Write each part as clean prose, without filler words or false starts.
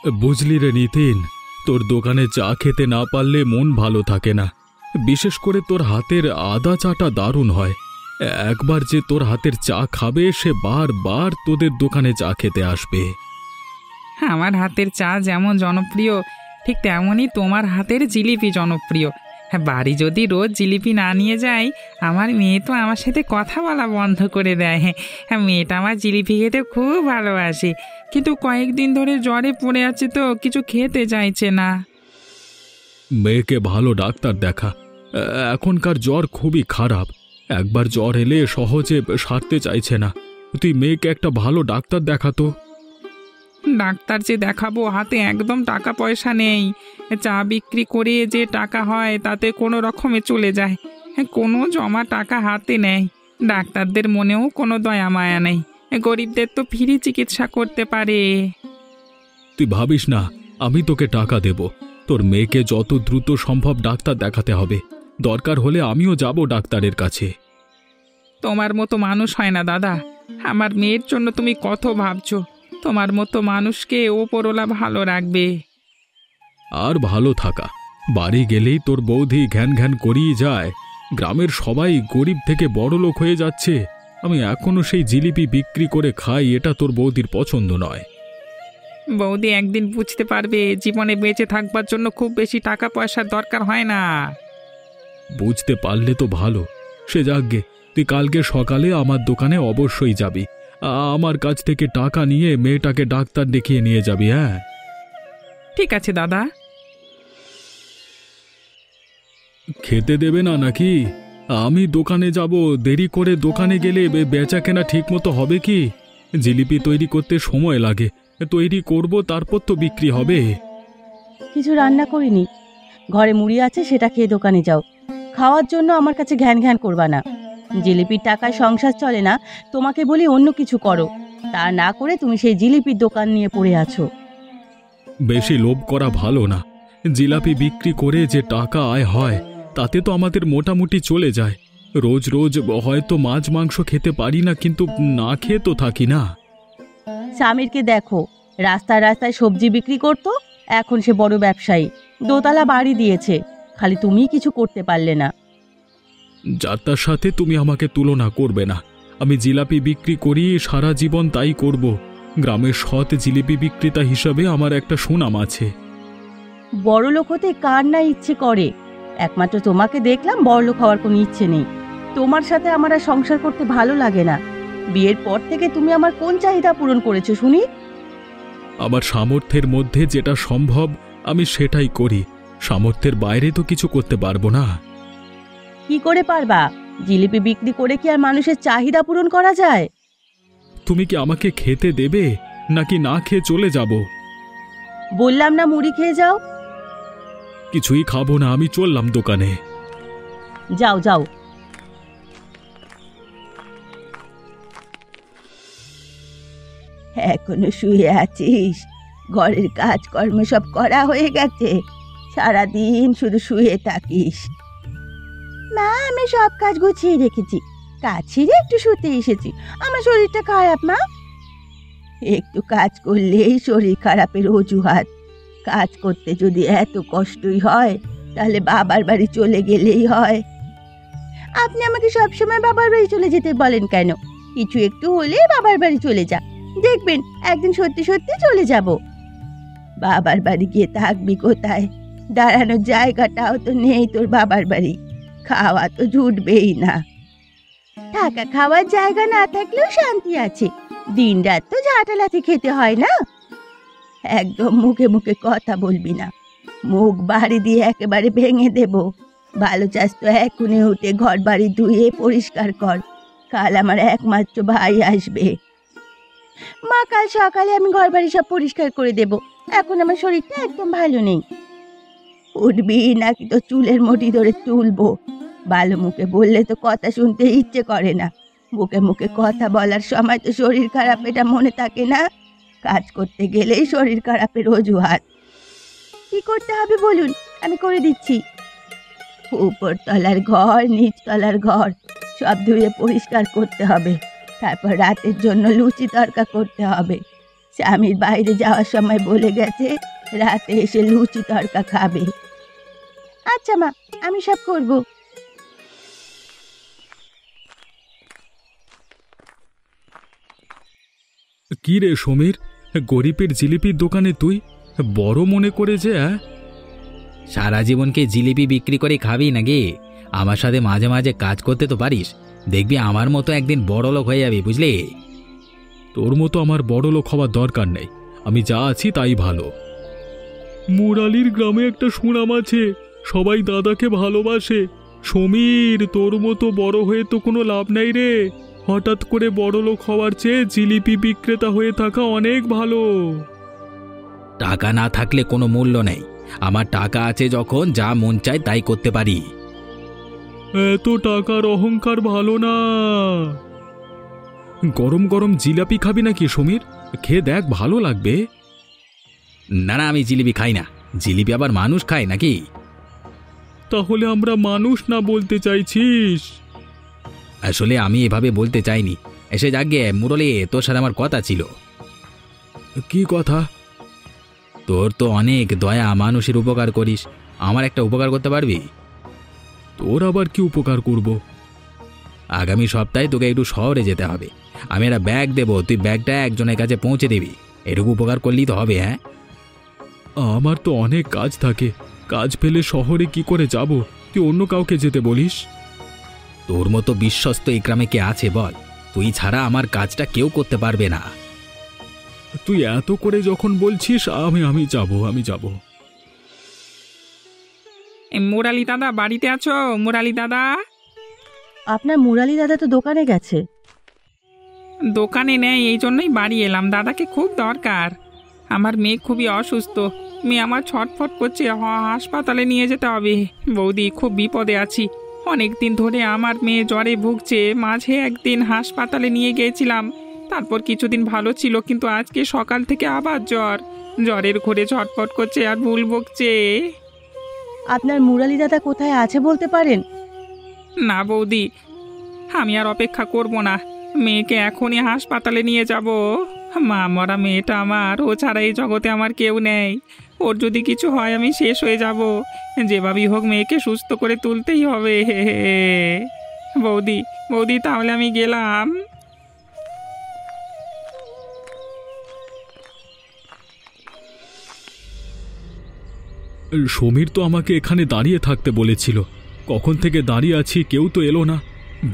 বুঝলি রে নিতিন, তোর দোকানে চা খেতে না পারলে মন ভালো থাকে না। বিশেষ করে তোর হাতের আদা চাটা দারুণ হয়। একবার যে তোর হাতের চা খাবে সে বারবার তোদের দোকানে চা খেতে আসবে। আমার হাতের চা যেমন জনপ্রিয়, ঠিক তেমনই তোমার হাতের জিলিপি জনপ্রিয়। হ্যাঁ, বাড়ি যদি রোজ জিলিপি না নিয়ে যাই, আমার মেয়ে তো আমার সাথে কথা বলা বন্ধ করে দেয়। হ্যাঁ, মেয়েটা আমার জিলিপি খেতে খুব ভালোবাসে, কিন্তু কয়েকদিন ধরে জ্বরে পড়ে আছে তো কিছু খেতে চাইছে না। মেয়েকে ভালো ডাক্তার দেখা। এখনকার জ্বর খুবই খারাপ, একবার জ্বর এলে সহজে সারতে চাইছে না। তুই মেয়েকে একটা ভালো ডাক্তার দেখাতো। ডাক্তার যে দেখাবো, হাতে একদম টাকা পয়সা নেই। চা বিক্রি করে যে টাকা হয় তাতে কোনো রকমে চলে যায়। কোনো জমা টাকা হাতে নেই। ডাক্তারদের মনেও কোনো দয়া মায়া নেই। গরিবদের তো ফ্রি চিকিৎসা করতে পারে। তুই ভাবিস না, আমি তোকে টাকা দেব। তোর মেয়েকে যত দ্রুত সম্ভব ডাক্তার দেখাতে হবে। দরকার হলে আমিও যাব ডাক্তারের কাছে। তোমার মতো মানুষ হয় না দাদা। আমার মেয়ের জন্য তুমি কত ভাবছো। তোমার মতো মানুষকে ওপরওয়ালা ভালো রাখবে। আর ভালো থাকা, বাড়ি গেলেই তোর বৌদি ঘ্যান ঘ্যান করিয়ে যায়। গ্রামের সবাই গরিব থেকে বড় লোক হয়ে যাচ্ছে, আমি এখনো সেই জিলিপি বিক্রি করে খাই, এটা তোর বৌদির পছন্দ নয়। বৌদি একদিন বুঝতে পারবে জীবনে বেঁচে থাকবার জন্য খুব বেশি টাকা পয়সার দরকার হয় না। বুঝতে পারলে তো ভালো। সে যাকগে, তুই কালকে সকালে আমার দোকানে অবশ্যই যাবি। আমার কাছ থেকে টাকা নিয়ে মেয়েটাকে ডাক্তার দেখিয়ে নিয়ে যাবি। হ্যাঁ, ঠিক আছে দাদা। খেতে দেবে না নাকি? আমি দোকানে যাব, দেরি করে দোকানে গেলে বেচা কেনা ঠিক মতো হবে কি? জিলিপি তৈরি করতে সময় লাগে, তৈরি করব তারপর তো বিক্রি হবে। কিছু রান্না করিনি, ঘরে মুড়ি আছে, সেটা খেয়ে দোকানে যাও। খাওয়ার জন্য আমার কাছে ঘ্যান ঘ্যান করবা না। জিলিপির টাকায় সংসার চলে না, তোমাকে বলি অন্য কিছু করো। তা না করে তুমি সেই জিলিপির দোকান নিয়ে পড়ে আছো। বেশি লোভ করা ভালো না। জিলাপি বিক্রি করে যে টাকা আয় হয় তাতে তো আমাদের মোটামুটি চলে যায়। রোজ রোজ হয়তো মাছ মাংস খেতে পারি না, কিন্তু না খেয়ে তো থাকি না। স্বামীরকে দেখো, রাস্তায় রাস্তায় সবজি বিক্রি করতো, এখন সে বড় ব্যবসায়ী, দোতলা বাড়ি দিয়েছে। খালি তুমিই কিছু করতে পারলে না। যার তার সাথে তুমি আমাকে তুলনা করবে না। আমি জিলাপি বিক্রি করি, সারা জীবন তাই করব। গ্রামের সৎ জিলিপি বিক্রেতা হিসাবে আমার একটা সুনাম আছে। বড় লোক হতে কার না ইচ্ছে করে? একমাত্র তোমাকে দেখলাম বড়লোক হওয়ার কোনো ইচ্ছে নেই। তোমার সাথে আমার আর সংসার করতে ভালো লাগে না। বিয়ের পর থেকে তুমি আমার কোন চাহিদা পূরণ করেছো শুনি? আমার সামর্থ্যের মধ্যে যেটা সম্ভব আমি সেটাই করি। সামর্থ্যের বাইরে তো কিছু করতে পারবো না। কি করে পারবা? জিলিপি বিক্রি করে কি আর মানুষের চাহিদা পূরণ করা যায়? তুমি কি আমাকে খেতে দেবে নাকি না খেয়ে চলে যাব? বললাম না মুড়ি খেয়ে যাও। কিছুই খাবো না, আমি চললাম দোকানে। যাও যাও। এখনো শুয়ে আছিস? ঘরের কাজকর্ম সব করা হয়ে গেছে? সারাদিন শুধু শুয়ে থাকিস। মা, আমি সব কাজ গুছিয়ে রেখেছি, কাজ ছেড়ে একটু শুতে এসেছি। আমার শরীরটা খারাপ মা। একটু কাজ করলেই শরীর খারাপের অজুহাত। কাজ করতে যদি এত কষ্টই হয় তাহলে বাবার বাড়ি চলে গেলেই হয়। আপনি আমাকে সবসময় বাবার বাড়ি চলে যেতে বলেন কেন? কিছু একটু হলে বাবার বাড়ি চলে যা, দেখবেন একদিন সত্যি সত্যি চলে যাব। বাবার বাড়ি গিয়ে থাকবি কোথায়? দাঁড়ানোর জায়গাটাও তো নেই তোর বাবার বাড়ি, খাওয়া তো জুটবেই না। থাকা খাওয়ার জায়গা না থাকলেও শান্তি আছে, দিন রাত তো ঝাঁটালাতে খেতে হয় না। একদম মুখে মুখে কথা বলবি না, মুখ বাড়ি দিয়ে একেবারে ভেঙে দেব। ভালো চাস তো এখনই উঠে ঘর বাড়ি ধুয়ে পরিষ্কার কর, কাল আমার একমাত্র ভাই আসবে। মা, কাল সকালে আমি ঘর বাড়ি সব পরিষ্কার করে দেব। এখন আমার শরীরটা একদম ভালো নেই। উঠবি নাকি তো চুলের মুঠি ধরে তুলবো? ভালো মুখে বললে তো কথা শুনতে ইচ্ছে করে না, মুখে মুখে কথা বলার সময় তো শরীর খারাপ এটা মনে থাকে না। কাজ করতে গেলেই শরীর খারাপের অজুহাত। কি করতে হবে বলুন, আমি করে দিচ্ছি। উপরতলার ঘর, নিচতলার ঘর সব ধুয়ে পরিষ্কার করতে হবে। তারপর রাতের জন্য লুচি তরকা করতে হবে। স্বামীর বাইরে যাওয়ার সময় বলে গেছে রাতে এসে লুচি তড়কা খাবে। আচ্ছা মা, আমি সব করব। কি রে সমীর, গরিবের জিলিপির দোকানে তুই বড় মনে করে যে সারা জীবনকে জিলিপি বিক্রি করে খাবি নাকি? আমার সাথে মাঝে মাঝে কাজ করতে তো পারিস, দেখবি আমার মতো একদিন বড়লোক হয়ে যাবি, বুঝলি? তোর মতো আমার বড় লোক হওয়ার দরকার নেই, আমি যা আছি তাই ভালো। মুরালির গ্রামে একটা সুনাম আছে, সবাই দাদাকে ভালোবাসে। সমীর, তোর মতো বড় হয়ে তো কোনো লাভ নেই রে। হঠাৎ করে বড় লোক হওয়ার চেয়ে জিলিপি বিক্রেতা হয়ে থাকা অনেক ভালো। টাকা না থাকলে কোনো মূল্য নেই, আমার টাকা আছে যখন যা মন চায় তাই করতে পারি। এত টাকার অহংকার ভালো না। গরম গরম জিলাপি খাবি নাকি সমীর? খেয়ে দেখ, ভালো লাগবে। না না, আমি জিলিপি খাই না। জিলিপি আবার মানুষ খায় নাকি? তাহলে আমরা মানুষ না বলতে চাইছিস? আসলে আমি এভাবে বলতে চাইনি। এসে যাক গে মুরলি, তোর সাথে আমার কথা ছিল। কি কথা? তোর তো অনেক দয়া, মানুষের উপকার করিস, আমার একটা উপকার করতে পারবি? তোর আবার কি উপকার করব? আগামী সপ্তাহে তোকে একটু শহরে যেতে হবে। আমি একটা ব্যাগ দেবো, তুই ব্যাগটা একজনের কাছে পৌঁছে দিবি। এটুকু উপকার করলেই তো হবে। হ্যাঁ, আমার তো অনেক কাজ থাকে, কাজ ফেলে শহরে কি করে যাব? তুই অন্য কাউকে যেতে বলিস? তোর মতো বিশ্বস্ত এই গ্রামে কে আছে বল? তুই ছাড়া আমার কাজটা কেউ করতে পারবে না। তুই এত করে যখন বলছিস, আমি যাব। মুরালি দাদা বাড়িতে আছো? মুরালি দাদা? আপনার মুরালি দাদা তো দোকানে গেছে। দোকানে নেই, এই জন্যই বাড়ি এলাম। দাদাকে খুব দরকার। আমার মেয়ে খুবই অসুস্থ, মেয়ে আমার ছটফট করছে, হাসপাতালে নিয়ে যেতে হবে। বৌদি, খুব বিপদে আছি। অনেক দিন ধরে আমার মেয়ে জ্বরে ভুগছে। মাঝে একদিন হাসপাতালে নিয়ে গিয়েছিলাম, তারপর কিছুদিন ভালো ছিল, কিন্তু আজকে সকাল থেকে আবার জ্বরের ঘোরে ছটফট করছে আর ভুল বকছে। আপনার মুরালি দাদা কোথায় আছে বলতে পারেন? না বৌদি, আমি আর অপেক্ষা করব না, মেয়েকে এখনই হাসপাতালে নিয়ে যাব। মা মরা মেয়েটা আমার, ও ছাড়া এই জগতে আমার কেউ নেই। ওর যদি কিছু হয় আমি শেষ হয়ে যাব। যেভাবেই হোক মেয়েকে সুস্থ করে তুলতেই হবে। বৌদি, বৌদি, তাহলে আমি গেলাম। সমীর তো আমাকে এখানে দাঁড়িয়ে থাকতে বলেছিল, কখন থেকে দাঁড়িয়ে আছি, কেউ তো এলো না।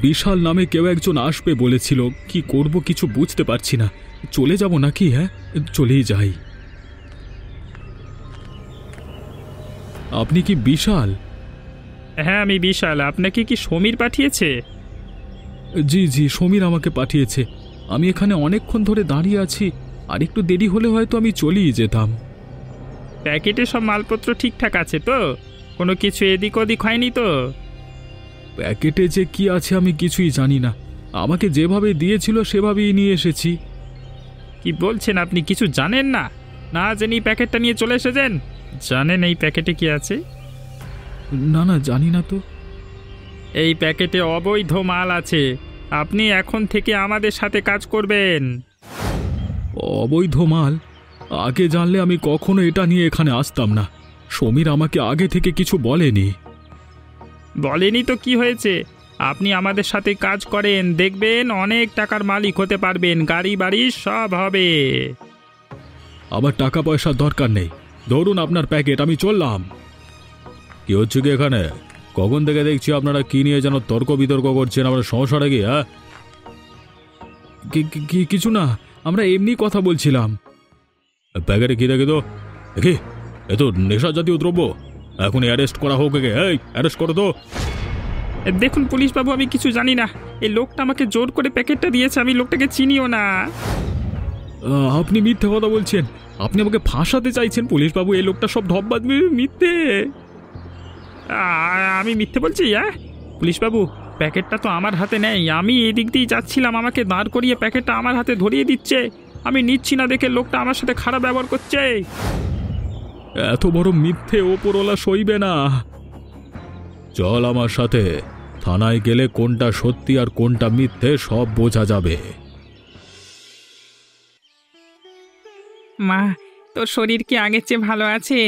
বিশাল নামে কেউ একজন আসবে বলেছিল, কি করব কিছু বুঝতে পারছি না। চলে যাব নাকি? হ্যাঁ, চলেই যাই। আপনি কি বিশাল? হ্যাঁ, আমি বিশাল। আপনাকে কি সমীর পাঠিয়েছে? জি জি, সমীর আমাকে পাঠিয়েছে। আমি এখানে অনেকক্ষণ ধরে দাঁড়িয়ে আছি, আর একটু দেরি হলে হয়তো আমি চলেই যেতাম। প্যাকেটে সব মালপত্র ঠিকঠাক আছে তো? কোনো কিছু এদিক ওদিক হয়নি তো? প্যাকেটে যে কি আছে আমি কিছুই জানি না, আমাকে যেভাবে দিয়েছিল সেভাবেই নিয়ে এসেছি। কি বলছেন আপনি? কিছু জানেন না? না জেনেই প্যাকেটটা নিয়ে চলে এসেছেন? জানেন এই প্যাকেটে কি আছে? না না, জানি না তো। এই প্যাকেটে অবৈধ মাল আছে। আপনি এখন থেকে আমাদের সাথে কাজ করবেন। অবৈধ মাল? আগে জানলে আমি কখনো এটা নিয়ে এখানে আসতাম না। সমীর আমাকে আগে থেকে কিছু বলেনি। বলেনি তো কি হয়েছে? আপনি আমাদের সাথে কাজ করেন, দেখবেন অনেক টাকার মালিক হতে পারবেন, গাড়ি বাড়ি সব হবে। আবার টাকা পয়সার দরকার নেই, ধরুন আপনার প্যাকেট, আমি চললাম। কি হচ্ছে কি এখানে? কখন থেকে দেখছি আপনারা কি নিয়ে যেন তর্ক বিতর্ক করছেন, আমার সমস্যাটা কি? হ্যাঁ, কিছু না, আমরা এমনি কথা বলছিলাম। প্যাকেটে কি দেখে তো? দেখি, এ তো নেশা জাতীয় দ্রব্য, এখন অ্যারেস্ট করা হোক একে। এই, অ্যারেস্ট করো তো। দেখুন পুলিশ বাবু, আমি কিছু জানি না। এই লোকটা আমাকে জোর করে প্যাকেটটা দিয়েছে, আমি লোকটাকে চিনিও না। আপনি মিথ্যে কথা বলছেন, আপনি আমাকে ফাঁসাতে চাইছেন পুলিশ বাবু। এই লোকটা সব ঢপবাজ মিথ্যে। আমি মিথ্যে বলছি? হ্যাঁ পুলিশ বাবু, প্যাকেটটা তো আমার হাতে নেই। আমি এদিক দিয়ে যাচ্ছিলাম, আমাকে দাঁড় করিয়ে প্যাকেটটা আমার হাতে ধরিয়ে দিচ্ছে। আমি নিচ্ছি না দেখে লোকটা আমার সাথে খারাপ ব্যবহার করছে। এত বড় মিথ্যে ওপরওয়ালা সইবে না। চল আমার সাথে, থানায় গেলে কোনটা সত্যি আর কোনটা মিথ্যে সব বোঝা যাবে। মা, তোর শরীর কি আগের চেয়ে ভালো আছে?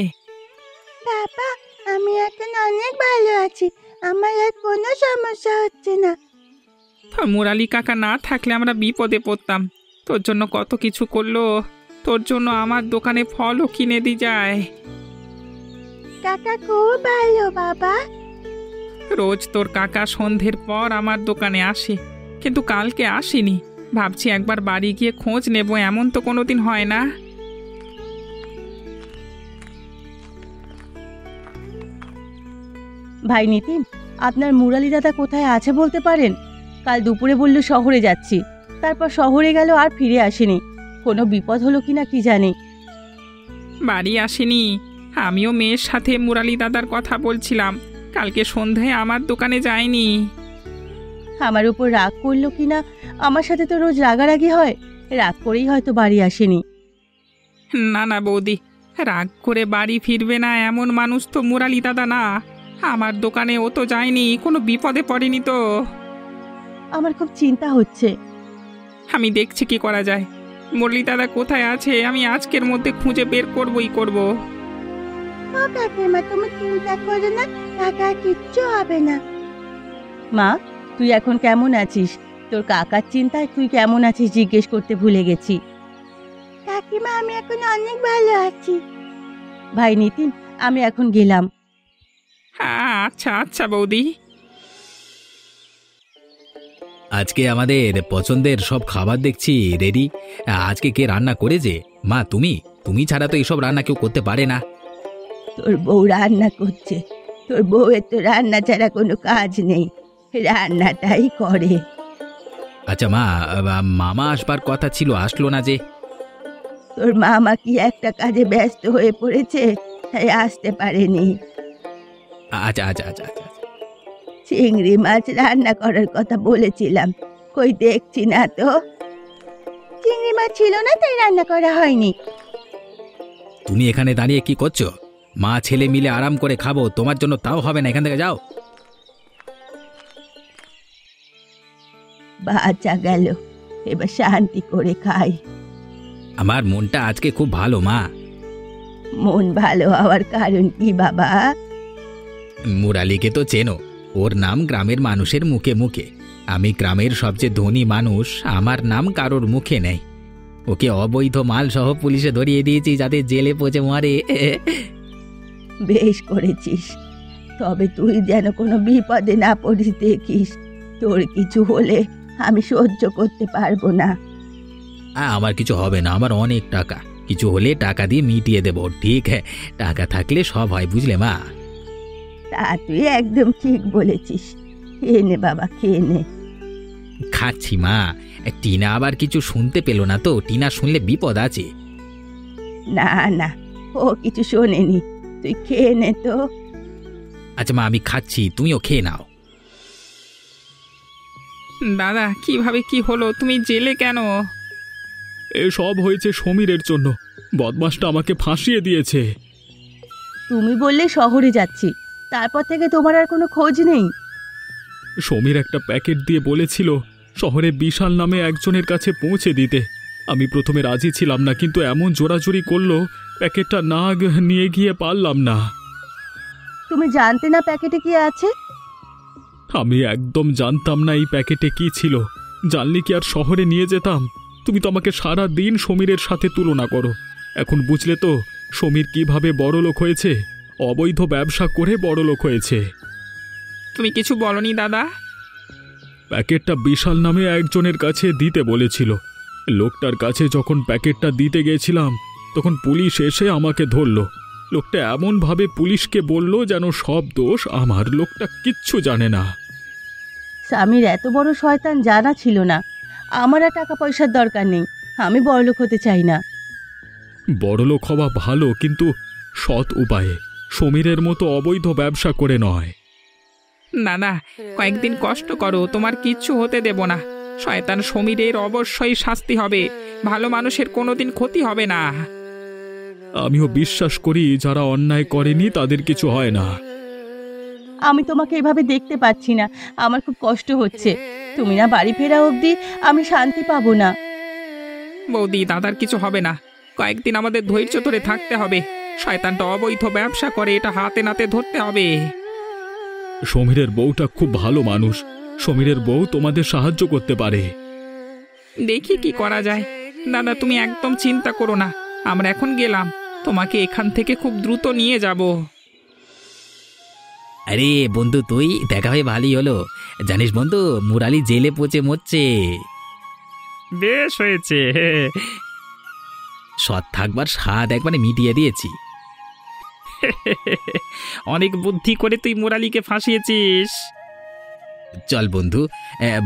বাবা, আমি এখন অনেক ভালো আছি। আমার আর কোনো সমস্যা হচ্ছে না। তোর মুরালি কাকা না থাকলে আমরা বিপদে পড়তাম। তোর জন্য কত কিছু করলো। তোর জন্য আমার দোকানে ফলও কিনে দিয়ে যায়। কাকা খুব ভালো বাবা। রোজ তোর কাকা সন্ধ্যের পর আমার দোকানে আসে, কিন্তু কালকে আসেনি। ভাবছি একবার বাড়ি গিয়ে খোঁজ নেব, এমন তো কোনোদিন হয় না। ভাই নিতিন, আপনার মুরালি দাদা কোথায় আছে বলতে পারেন? কাল দুপুরে বলল শহরে যাচ্ছি, তারপর শহরে গেল আর ফিরে আসেনি। কোনো বিপদ হলো কিনা কি জানি। বাড়ি আসেনি। আমিও মেয়ের সাথে মুরালি দাদার কথা বলছিলাম। কালকে সন্ধ্যায় আমার দোকানে যায়নি। আমার উপর রাগ করলো কিনা, আমার সাথে তো রোজ রাগারাগি হয়, রাগ করেই হয়তো বাড়ি আসেনি। না না বৌদি, রাগ করে বাড়ি ফিরবে না এমন মানুষ তো মুরালি দাদা না। আমার দোকানে ও তো যায়নি, কোনো বিপদে পড়েনি তো। আমার খুব চিন্তা হচ্ছে। আমি দেখছি কি করা যায়। মুরলি দাদা কোথায় আছে আমি আজকের মধ্যে খুঁজে বের করবই করব। ও কাকিমা, তুমি চিন্তা করো না, কাকা কিচ্ছু হবে না। মা, তুই এখন কেমন আছিস? তোর কাকার চিন্তায় তুই কেমন আছিস জিজ্ঞেস করতে ভুলে গেছি। কাকিমা, আমি এখন অনেক ভালো আছি। ভাই নিতিন, আমি এখন গেলাম। হ্যাঁ, আচ্ছা আচ্ছা বৌদি। আজকে আমাদের পছন্দের সব খাবার দেখছি রেডি। আজকে কে রান্না করেছে? মা, তুমি তুমি ছাড়া তো এসব রান্না কেউ করতে পারে না। তোর বউ রান্না করছে। তোর বউয়ের তো রান্না ছাড়া কোনো কাজ নেই, রান্নাটাই করে। আচ্ছা মা, মামা আসবার কথা ছিল, আসলো না যে? তোর মামা কি একটা কাজে ব্যস্ত হয়ে পড়েছে, তাই আসতে পারেনি। আচ্ছা আচ্ছা আচ্ছা আচ্ছা। চিংড়ি মাছ রান্না করার কথা বলেছিলাম, কই দেখছি না তো। চিংড়ি মাছ ছিল না তাই রান্না করা হয়নি। তুমি এখানে দাঁড়িয়ে কি করছো? মা ছেলে মিলে আরাম করে খাবো, তোমার জন্য তাও হবে না, এখান থেকে যাও। বাচ্চা গেল, এবার শান্তি করে খাই। আমার মনটা আজকে খুব ভালো মা। মন ভালো হওয়ার কারণ কি বাবা? মুরালিকে তো চেনো, ওর নাম গ্রামের মানুষের মুখে মুখে। আমি গ্রামের সবচেয়ে ধনী মানুষ, আমার নাম কারোর মুখে নেই। ওকে অবৈধ মাল সহ পুলিশে ধরিয়ে দিয়েছি যাতে জেলে পচে মরে। বেশ করেছিস, তবে তুই যেন কোনো বিপদে না পড়িস দেখিস। তোর কিছু হলে আমি সহ্য করতে পারবো না। আমার কিছু হবে না, আমার অনেক টাকা, কিছু হলে টাকা দিয়ে মিটিয়ে দেবো। ঠিক হ্যাঁ, টাকা থাকলে সব হয়, বুঝলে মা? তা তুই একদম ঠিক বলেছিস। খেয়ে নে বাবা, খেয়ে নে। খাচ্ছি মা। টিনা আবার কিছু শুনতে পেল না তো? টিনা শুনলে বিপদ আছে। না না, ও কিছু শোনেনি, তুই খেয়ে নে তো। আচ্ছা মা, আমি খাচ্ছি, তুমিও খেয়ে নাও। দাদা, কিভাবে কি হলো? তুমি জেলে কেন? এসব হয়েছে সমীরের জন্য। বদমাসটা আমাকে ফাঁসিয়ে দিয়েছে। তুমি বললে শহরে যাচ্ছি, তারপর থেকে তোমার আর কোনো খোঁজ নেই। সমীর একটা প্যাকেট দিয়ে বলেছিল শহরে বিশাল নামে একজনের কাছে পৌঁছে দিতে। আমি প্রথমে রাজি ছিলাম না, কিন্তু এমন জোরাজুরি করলো প্যাকেটটা না নিয়ে গিয়ে পারলাম না। তুমি জানতে না প্যাকেটে কি আছে? আমি একদম জানতাম না এই প্যাকেটে কি ছিল। জানলে কি আর শহরে নিয়ে যেতাম? তুমি তো আমাকে সারা দিন সমীরের সাথে তুলনা করো। এখন বুঝলে তো সমীর কিভাবে বড়লোক হয়েছে? অবৈধ ব্যবসা করে বড়লোক হয়েছে। তুমি কিছু বলনি দাদা? প্যাকেটটা বিশাল নামে একজনের কাছে দিতে বলেছিল। লোকটার কাছে যখন প্যাকেটটা দিতে গেছিলাম তখন পুলিশ এসে আমাকে ধরল। লোকটা এমনভাবে পুলিশকে বলল যেন সব দোষ আমার। লোকটা কিচ্ছু জানে না। স্বামীর এত বড় শয়তান জানা ছিল না। আমার আর টাকা পয়সার দরকার নেই, আমি বড়লোক হতে চাই না। বড়লোক হওয়া ভালো, কিন্তু সৎ উপায়ে, সমীরের মতো অবৈধ ব্যবসা করে নয়। দাদা, কয়েকদিন কষ্ট করো, তোমার কিচ্ছু হতে দেব না। শয়তান সমীরের অবশ্যই শাস্তি হবে, ভালো মানুষের কোনোদিন ক্ষতি হবে না। আমিও বিশ্বাস করি যারা অন্যায় করেনি তাদের কিছু হয় না। আমি তোমাকে এভাবে দেখতে পাচ্ছি না, আমার খুব কষ্ট হচ্ছে। তুমি না বাড়ি ফেরা অবধি আমি শান্তি পাবো না। বৌদি, দাদার কিছু হবে না, কয়েকদিন আমাদের ধৈর্য ধরে থাকতে হবে। শয়তানটা অবৈধ ব্যবসা করে, এটা হাতে নাতে ধরতে হবে। সমীরের বউটা খুব ভালো মানুষ, সমীরের বউ তোমাদের সাহায্য করতে পারে। দেখি কি করা যায়। দাদা, তুমি একদম চিন্তা করো না, আমরা এখন গেলাম, তোমাকে এখান থেকে খুব দ্রুত নিয়ে যাব। আরে বন্ধু, তুই দেখা হয়ে ভালোই হলো। জানিস বন্ধু, মুরালি জেলে পচে মরছে। বেশ হয়েছে, সৎ থাকবার স্বাদ একবারে মিটিয়ে দিয়েছি। অনেক বুদ্ধি করে তুই মুরালিকে ফাঁসিয়েছিস। চল বন্ধু,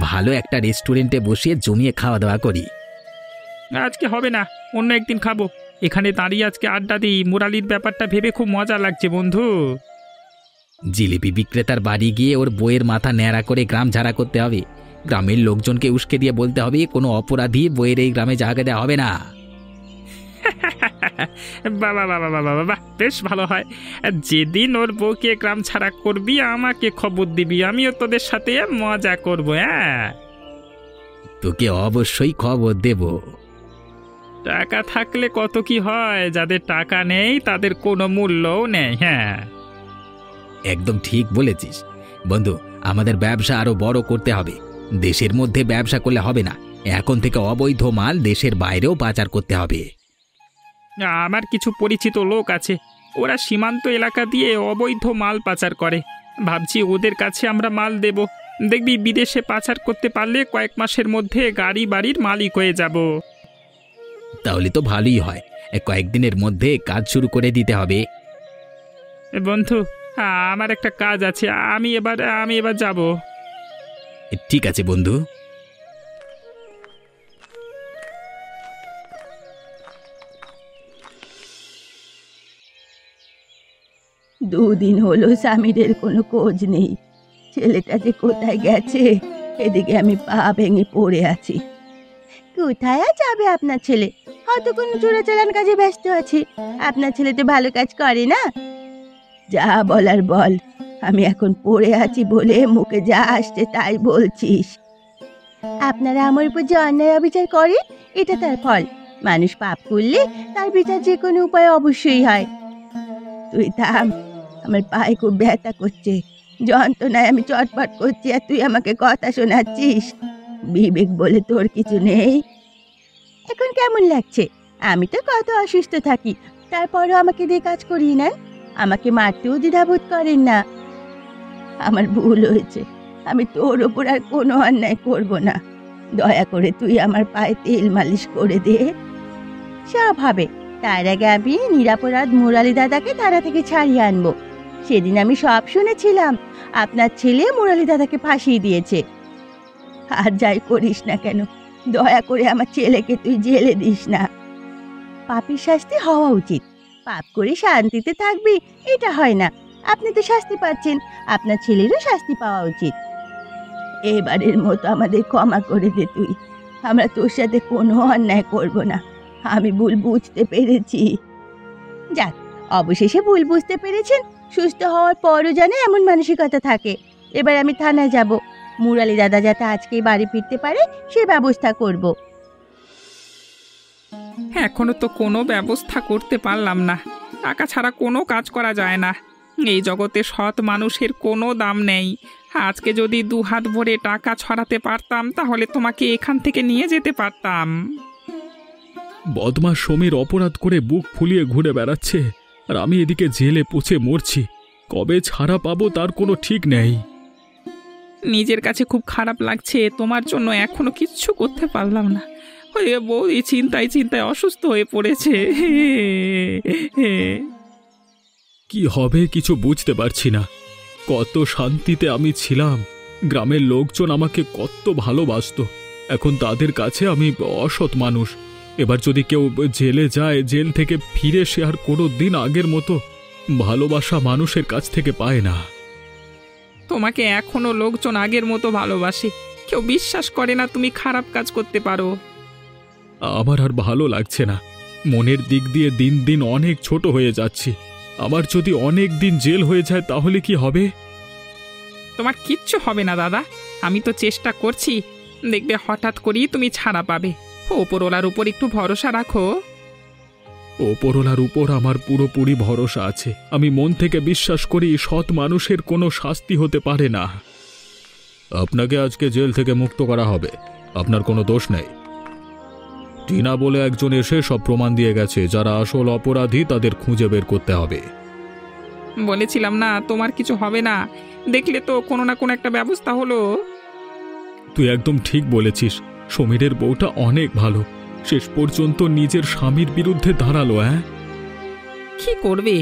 ভালো একটা রেস্টুরেন্টে বসিয়ে জমিয়ে খাওয়া দাওয়া করি। আজকে হবে না, অন্য একদিন খাবো। এখানে দাঁড়িয়ে আজকে আড্ডা দিই। মুরালির ব্যাপারটা ভেবে খুব মজা লাগছে বন্ধু। জিলিপি বিক্রেতার বাড়ি গিয়ে ওর বইয়ের মাথা ন্যাড়া করে গ্রাম ঝাড়া করতে হবে। গ্রামের লোকজনকে উস্কে দিয়ে বলতে হবে কোনো অপরাধী বইয়ের এই গ্রামে জায়গা দেওয়া হবে না। বাবা বাবা বাবা বাবা, বেশ ভালো হয়। যেদিন ওর বউকে গ্রাম ছাড়া করবি আমাকে খবর দিবি, আমিও তোদের সাথে মজা করব। হ্যাঁ, তোকে অবশ্যই খবর দেব। টাকা থাকলে কত কি হয়, যাদের টাকা নেই তাদের কোনো মূল্যও নেই। হ্যাঁ, একদম ঠিক বলেছিস বন্ধু, আমাদের ব্যবসা আরো বড় করতে হবে। দেশের মধ্যে ব্যবসা করলে হবে না, এখন থেকে অবৈধ মাল দেশের বাইরেও পাচার করতে হবে। আমার কিছু পরিচিত লোক আছে, ওরা সীমান্ত এলাকা দিয়ে অবৈধ মাল পাচার করে। ভাবছি ওদের কাছে আমরা মাল দেব। দেখবি বিদেশে পাচার করতে পারলে কয়েক মাসের মধ্যে গাড়ি বাড়ির মালিক হয়ে যাব। তাহলে তো ভালোই হয়, কয়েকদিনের মধ্যে কাজ শুরু করে দিতে হবে। বন্ধু, আমার একটা কাজ আছে, আমি এবার যাব। ঠিক আছে বন্ধু। দুদিন হলো স্বামীদের কোনো খোঁজ নেই। ছেলেটা যে কোথায় গেছে, এদিকে আমি পা ভেঙে পড়ে আছি। কোথায় আর যাবে আপনার ছেলে? হয়তো কোনো চোরাচালান কাজে ব্যস্ত আছে। আপনার ছেলে তো ভালো কাজ করে না। যা বলার বল, আমি এখন পড়ে আছি বলে মুখে যা আসছে তাই বলছিস। আপনারা আমার উপর যে অন্যায় অবিচার করে, এটা তার ফল। মানুষ পাপ করলে তার বিচার যে কোনো উপায়ে অবশ্যই হয়। তুই থাম, আমার পায়ে খুব ব্যথা করছে, যন্ত্রণায় আমি চটপট করছি, আর তুই আমাকে কথা শোনাচ্ছিস। বিবেক বলে তোর কিছু নেই? এখন কেমন লাগছে? আমি তো কত অসুস্থ থাকি, তারপরও আমাকে দিয়ে কাজ করিয়ে নেন। আমাকে মারতেও দ্বিধাবোধ করেন না। আমার ভুল হয়েছে, আমি তোর ওপর আর কোনো অন্যায় করব না। দয়া করে তুই আমার পায়ে তেল মালিশ করে দে। সব হবে। তার আগে আমি নিরাপরাধ মুরালি দাদাকে থানা থেকে ছাড়িয়ে আনবো। সেদিন আমি সব শুনেছিলাম, আপনার ছেলে মুরালি দাদাকে ফাঁসিয়ে দিয়েছে। আর যাই করিস না কেন, দয়া করে আমার ছেলেকে তুই জেলে দিস না। পাপীর শাস্তি হওয়া উচিত। পাপ করে শান্তিতে থাকবি এটা হয় না। আপনি তো শাস্তি পাচ্ছেন, আপনার ছেলেরও শাস্তি পাওয়া উচিত। এবারের মতো আমাদের ক্ষমা করে দে তুই। আমরা তোর সাথে কোনো অন্যায় করব না। আমি ভুল বুঝতে পেরেছি। যাক, অবশেষে ভুল বুঝতে পেরেছেন। সুস্থ হওয়ার পরও যেন এমন মানসিকতা থাকে। এবার আমি থানায় যাব। মুরালি দাদা যাতে আজকেই বাড়ি ফিরতে পারে সে ব্যবস্থা করব। এখনো তো কোনো ব্যবস্থা করতে পারলাম না। টাকা ছাড়া কোনো কাজ করা যায় না। এই জগতে সৎ মানুষের কোনো দাম নেই। আজকে যদি 2 হাত ভরে টাকা ছড়াতে পারতাম তাহলে তোমাকে এখান থেকে নিয়ে যেতে পারতাম। বদমাস সমীর অপরাধ করে বুক ফুলিয়ে ঘুরে বেড়াচ্ছে, আর আমি এদিকে জেলে পচে মরছি। কবে ছাড়া পাবো তার কোনো ঠিক নেই। নিজের কাছে খুব খারাপ লাগছে, তোমার জন্য এখনো কিচ্ছু করতে পারলাম না। ওই বৌদি চিন্তায় চিন্তায় অসুস্থ হয়ে পড়েছে। কি হবে কিছু বুঝতে পারছি না। কত শান্তিতে আমি ছিলাম, গ্রামের লোকজন আমাকে কত ভালোবাসতো। এখন তাদের কাছে আমি অসৎ মানুষ। এবার যদি কেউ জেলে যায়, জেল থেকে ফিরে সে আর কোনো দিন আগের মতো ভালোবাসা মানুষের কাছ থেকে পায় না। তোমাকে এখনো লোকজন আগের মতো ভালোবাসে। কেউ বিশ্বাস করে না তুমি খারাপ কাজ করতে পারো। আমার আর ভালো লাগছে না। মনের দিক দিয়ে দিন দিন অনেক ছোট হয়ে যাচ্ছি। আমার যদি অনেক দিন জেল হয়ে যায় তাহলে কি হবে? তোমার কিচ্ছু হবে না দাদা, আমি তো চেষ্টা করছি। দেখবে হঠাৎ করেই তুমি ছাড়া পাবে। ওপরওয়ালার উপর একটু ভরসা রাখো। ওপরওয়ালার উপর আমার পুরোপুরি ভরসা আছে। আমি মন থেকে বিশ্বাস করি সৎ মানুষের কোনো শাস্তি হতে পারে না। আপনাকে আজকে জেল থেকে মুক্ত করা হবে, আপনার কোনো দোষ নেই। টিনা বলে একজন এসে সব প্রমাণ দিয়ে গেছে, যারা আসল অপরাধী তাদের খুঁজে বের করতে হবে। বলেছিলাম না তোমার কিছু হবে না, দেখলে তো কোনো না কোনো একটা ব্যবস্থা হলো। তুই একদম ঠিক বলেছিস, সমীরের বউটা অনেক ভালো, শেষ পর্যন্ত নিজের স্বামীর বিরুদ্ধে দাঁড়ালো। কি করবে,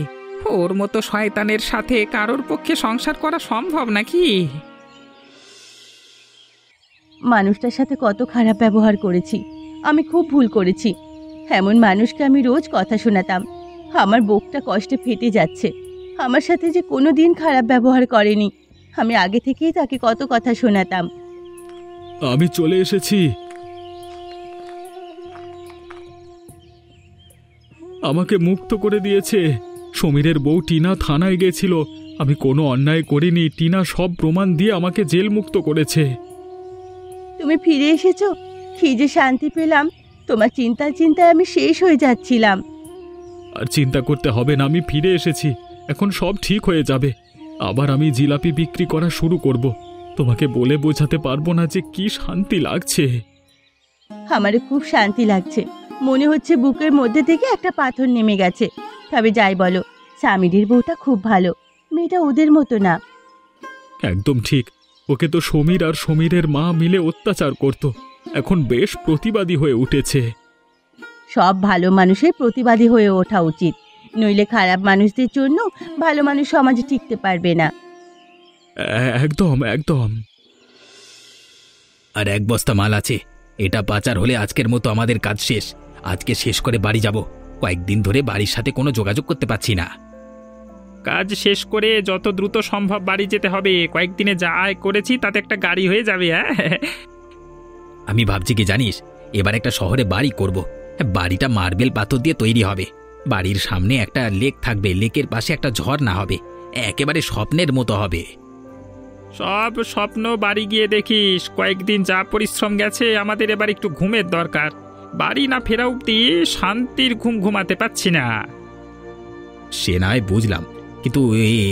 ওর মতো শয়তানের সাথে কারোর পক্ষে সংসার করা সম্ভব নাকি? মানুষটার সাথে কত খারাপ ব্যবহার করেছি, আমি খুব ভুল করেছি। এমন মানুষকে আমি রোজ কথা শোনাতাম। আমার বুকটা কষ্টে ফেটে যাচ্ছে। আমার সাথে যে কোনো দিন খারাপ ব্যবহার করেনি, আমি আগে থেকেই তাকে কত কথা শোনাতাম। আমি চলে এসেছি। আমাকে মুক্ত করে দিয়েছে। সমীরের বউ টিনা থানায় গেছিল, আমি কোনো অন্যায় করিনি। টিনা সব প্রমাণ দিয়ে আমাকে জেল মুক্ত করেছে। তুমি ফিরে এসেছো, কি যে শান্তি পেলাম। তোমার চিন্তায় চিন্তায় আমি শেষ হয়ে যাচ্ছিলাম। আর চিন্তা করতে হবে না, আমি ফিরে এসেছি, এখন সব ঠিক হয়ে যাবে। আবার আমি জিলাপি বিক্রি করা শুরু করব। তোমাকে বলে বোঝাতে পারবো না যে কি শান্তি লাগছে। আমারও খুব শান্তি লাগছে, মনে হচ্ছে বুকের মধ্যে থেকে একটা পাথর নেমে গেছে। তবে যাই বলো, স্বামীদের বউটা খুব ভালো, মেয়েটা ওদের মতো না। একদম ঠিক, ওকে তো সমীর আর সমীরের মা মিলে অত্যাচার করত, এখন বেশ প্রতিবাদী হয়ে উঠেছে। সব ভালো মানুষের প্রতিবাদী হয়ে ওঠা উচিত, নইলে খারাপ মানুষদের জন্য ভালো মানুষ সমাজে টিকতে পারবে না। একদম একদম। আর এক বস্তা মাল আছে, এটা পাচার হলে আজকের মতো আমাদের কাজ শেষ। আজকে শেষ করে বাড়ি যাব। কয়েকদিন ধরে বাড়ির সাথে কোনো যোগাযোগ করতে পারছি না। কাজ শেষ করে যত দ্রুত সম্ভব বাড়ি যেতে হবে। কয়েকদিনে যা আয় করেছি তাতে একটা গাড়ি হয়ে যাবে। আমি ভাবছি কি জানিস, এবার একটা শহরে বাড়ি করব। বাড়িটা মার্বেল পাথর দিয়ে তৈরি হবে। বাড়ির সামনে একটা লেক থাকবে, লেকের পাশে একটা ঝর্ণা হবে, একেবারে স্বপ্নের মতো হবে। সব স্বপ্ন বাড়ি গিয়ে দেখিস। কয়েকদিন যা পরিশ্রম গেছে, আমাদের এবার একটু ঘুমের দরকার। বাড়ি না ফেরা অবধি শান্তির ঘুম ঘুমাতে পাচ্ছি না। সে নয় বুঝলাম, কিন্তু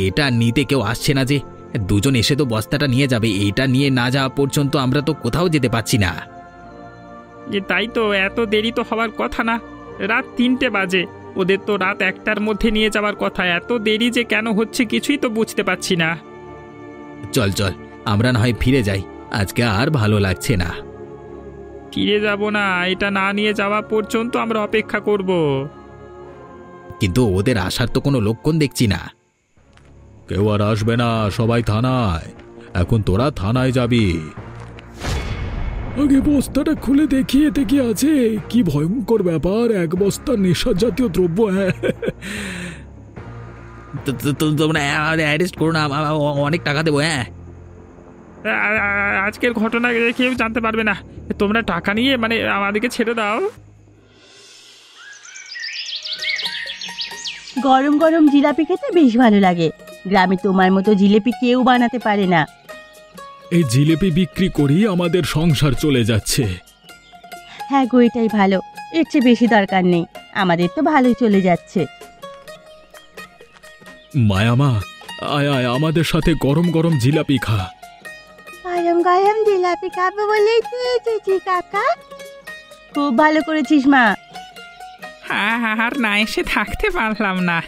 এটা নিতে কেউ আসছে না যে। দুজন এসে তো বস্তাটা নিয়ে যাবে, এটা নিয়ে না যাওয়া পর্যন্ত আমরা তো কোথাও যেতে পারছি না। তাই তো, এত দেরি তো হওয়ার কথা না। রাত 3টে বাজে, ওদের তো রাত 1টার মধ্যে নিয়ে যাওয়ার কথা। এত দেরি যে কেন হচ্ছে কিছুই তো বুঝতে পারছি না। চল চল, আমরা না হয় ফিরে যাই, আজকে আর ভালো লাগছে না। ফিরে যাব না, এটা না নিয়ে যাওয়া পর্যন্ত আমরা অপেক্ষা করব। কিন্তু ওদের আসার তো কোনো লক্ষণ দেখছি না। কেউ আর আসবে না, সবাই থানায়। এখন তোরা থানায় যাবি। আগে বস্তাটা খুলে দেখি এতে কি আছে। কি ভয়ঙ্কর ব্যাপার, এক বস্তা নেশা জাতীয় দ্রব্য। তোমরা অ্যারেস্ট করো না, অনেক টাকা দেবো। আজকের ঘটনা কেউ জানতে পারবে না। তোমরা টাকা নিয়ে আমাদেরকে ছেড়ে দাও। গরম গরম জিলাপি খেতে বেশ ভালো লাগে। গ্রামে তোমার মতো জিলিপি কেউ বানাতে পারে না। এই জিলিপি বিক্রি করি আমাদের সংসার চলে যাচ্ছে। হ্যাঁ গো, এটাই ভালো, এর চেয়ে বেশি দরকার নেই। আমাদের তো ভালোই চলে যাচ্ছে। মায়ামা, আয় আয়, আমাদের সাথে গরম গরম জিলাপি খা। গরম গরম জিলাপি খাবো বলেই তো এসেছি কাকা। খুব ভালো করেছিস মা। হ্যাঁ, আর না এসে থাকতে পারলাম না।